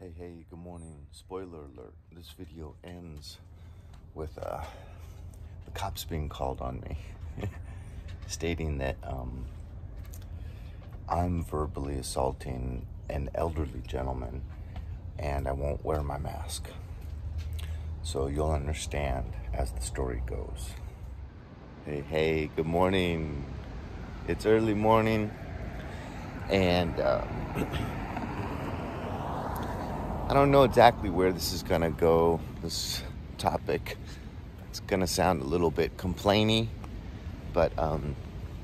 Hey, good morning. Spoiler alert. This video ends with the cops being called on me, stating that I'm verbally assaulting an elderly gentleman and I won't wear my mask. So you'll understand as the story goes. Hey, good morning. It's early morning and I don't know exactly where this is gonna go, this topic. It's gonna sound a little bit complainy, but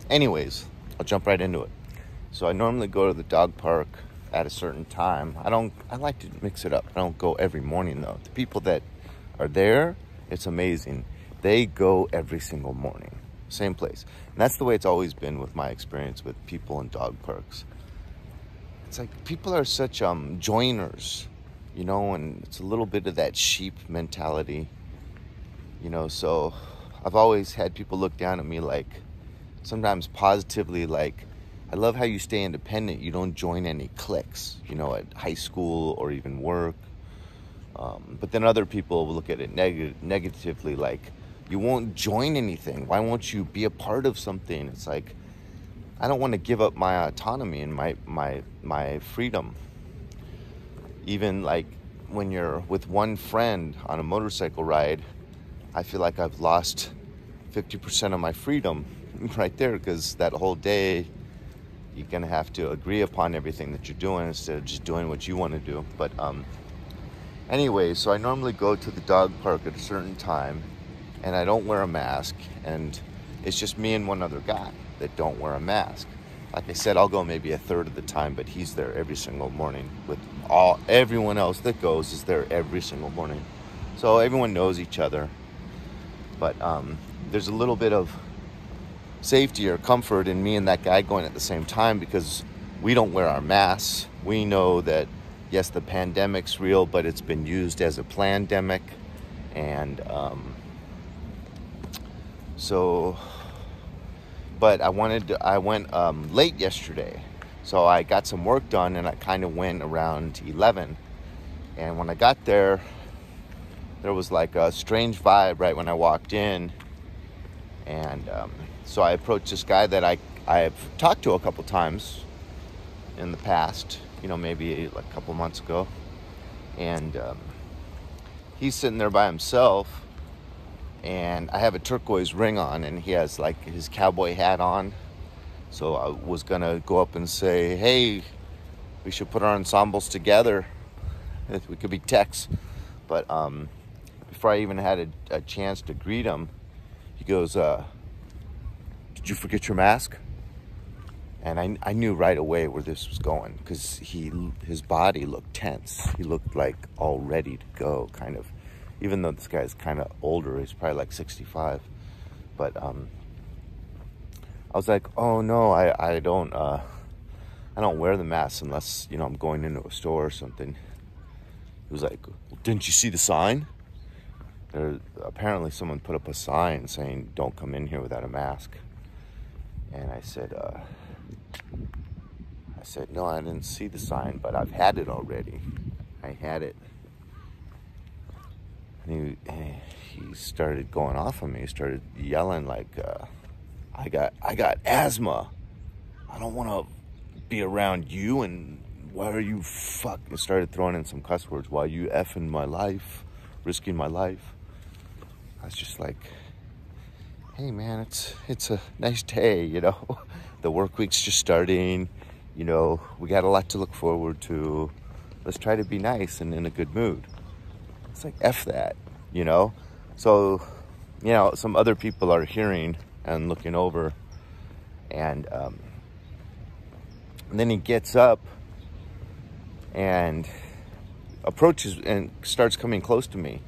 anyways, I'll jump right into it. So I normally go to the dog park at a certain time. I like to mix it up. I don't go every morning though. The people that are there, it's amazing. They go every single morning, same place. And that's the way it's always been with my experience with people in dog parks. It's like people are such joiners, you know, and it's a little bit of that sheep mentality, you know. So I've always had people look down at me like, sometimes positively, like, I love how you stay independent. You don't join any cliques, you know, at high school or even work. But then other people will look at it negatively, like, you won't join anything. Why won't you be a part of something? It's like, I don't want to give up my autonomy and my freedom. Even like when you're with one friend on a motorcycle ride, I feel like I've lost 50% of my freedom right there, because that whole day you're gonna have to agree upon everything that you're doing instead of just doing what you want to do. But anyway, so I normally go to the dog park at a certain time and I don't wear a mask, and it's just me and one other guy that don't wear a mask. Like I said, I'll go maybe a third of the time, but he's there every single morning. With everyone else that goes is there every single morning. So everyone knows each other. But there's a little bit of safety or comfort in me and that guy going at the same time, because we don't wear our masks. We know that, yes, the pandemic's real, but it's been used as a plandemic. And but I went late yesterday. So I got some work done and I kind of went around 11. And when I got there, there was like a strange vibe right when I walked in. And so I approached this guy that I've talked to a couple times in the past, you know, maybe like a couple months ago. And he's sitting there by himself. And I have a turquoise ring on, and he has like his cowboy hat on. So I was gonna go up and say, hey, we should put our ensembles together. We could be techs. But before I even had a chance to greet him, he goes, did you forget your mask? And I knew right away where this was going, because his body looked tense. He looked like all ready to go, kind of. Even though this guy's kind of older, he's probably like 65. But I was like, oh no, I don't wear the mask unless, you know, I'm going into a store or something. He was like, didn't you see the sign? Apparently someone put up a sign saying, don't come in here without a mask. And I said, no, I didn't see the sign, but I've had it already. I had it. And he started going off on me. He started yelling like, I got asthma. I don't want to be around you, and why are you fucking... Started throwing in some cuss words. Why are you effing my life, risking my life? I was just like, hey man, it's a nice day, you know. The work week's just starting, you know. We got a lot to look forward to. Let's try to be nice and in a good mood. It's like, F that, you know? So, you know, some other people are hearing and looking over. And then he gets up and approaches and starts coming close to me.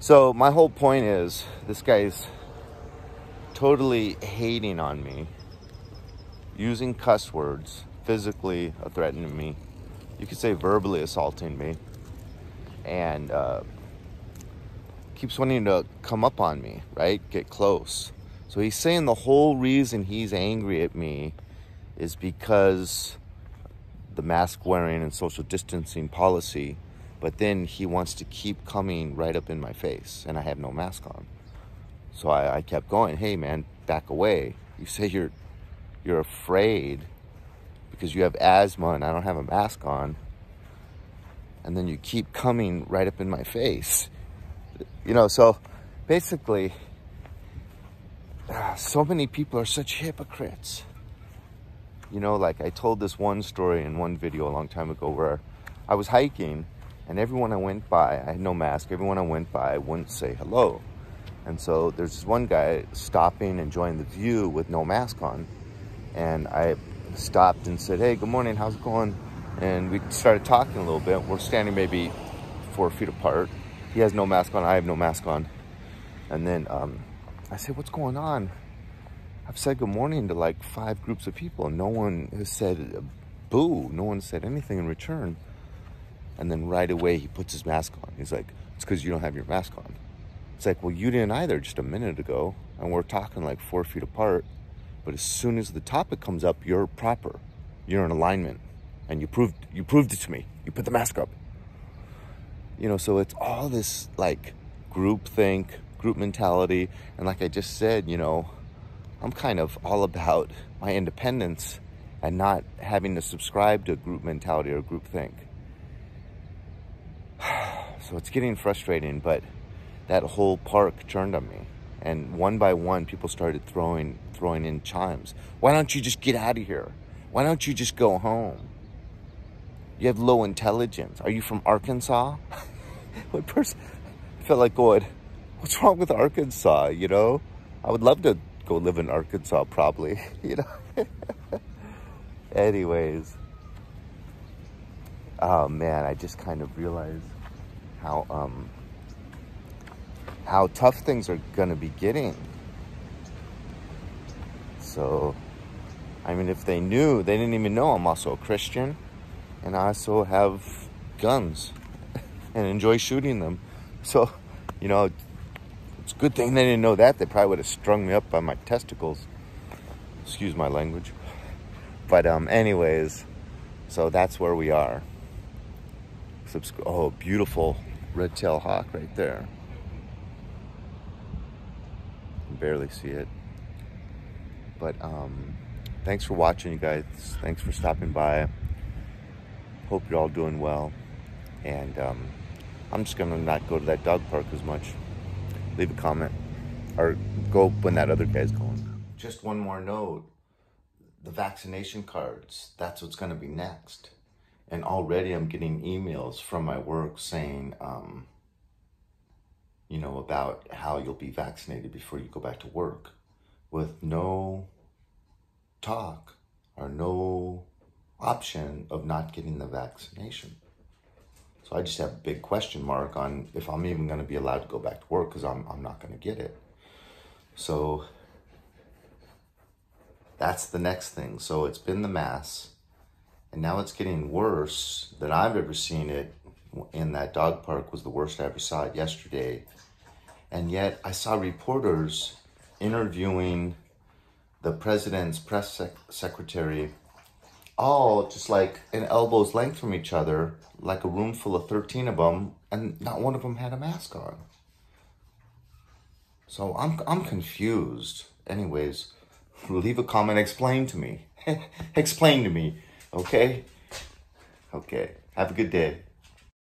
So my whole point is, this guy's totally hating on me, using cuss words, physically threatening me. You could say verbally assaulting me. And keeps wanting to come up on me, right? Get close. So he's saying the whole reason he's angry at me is because the mask wearing and social distancing policy, but then he wants to keep coming right up in my face, and I have no mask on. So I kept going, hey man, back away. You say you're afraid because you have asthma and I don't have a mask on, and then you keep coming right up in my face. You know, so basically, so many people are such hypocrites. You know, like I told this one story in one video a long time ago where I was hiking and everyone I went by, I had no mask, everyone I went by, I wouldn't say hello. And so there's this one guy stopping, enjoying the view with no mask on. And I stopped and said, hey, good morning, how's it going? And we started talking a little bit. We're standing maybe 4 feet apart. He has no mask on, I have no mask on. And then I said, what's going on? I've said good morning to like 5 groups of people and no one has said boo. No one said anything in return. And then right away he puts his mask on. He's like, it's because you don't have your mask on. It's like, well, you didn't either just a minute ago. And we're talking like 4 feet apart. But as soon as the topic comes up, you're proper. You're in alignment. And you proved it to me. You put the mask up. You know, so it's all this like group think, group mentality. And like I just said, you know, I'm kind of all about my independence and not having to subscribe to group mentality or group think. So it's getting frustrating, but that whole park turned on me. And one by one, people started throwing in chimes. Why don't you just get out of here? Why don't you just go home? You have low intelligence. Are you from Arkansas? What person? I felt like going, what's wrong with Arkansas, you know? I would love to go live in Arkansas, probably, you know? Anyways. Oh, man, I just kind of realized how tough things are going to be getting. So, I mean, if they knew, they didn't even know I'm also a Christian. And I also have guns and enjoy shooting them. So, you know, it's a good thing they didn't know that. They probably would have strung me up by my testicles. Excuse my language. But anyways, so that's where we are. Oh, beautiful red-tailed hawk right there. You can barely see it. But thanks for watching, you guys. Thanks for stopping by. Hope you're all doing well. And I'm just gonna not go to that dog park as much. Leave a comment or go when that other guy's going. Just one more note. The vaccination cards, that's what's gonna be next. And already I'm getting emails from my work saying, you know, about how you'll be vaccinated before you go back to work with no talk or no option of not getting the vaccination. So I just have a big question mark on if I'm even going to be allowed to go back to work because I'm not going to get it. So that's the next thing. So it's been the mass, and now it's getting worse than I've ever seen it. In that dog park was the worst I ever saw it yesterday. And yet I saw reporters interviewing the president's press secretary, all just like an elbow's length from each other, like a room full of 13 of them, and not one of them had a mask on. So I'm confused. Anyways, leave a comment, explain to me. Explain to me, okay? Okay, have a good day.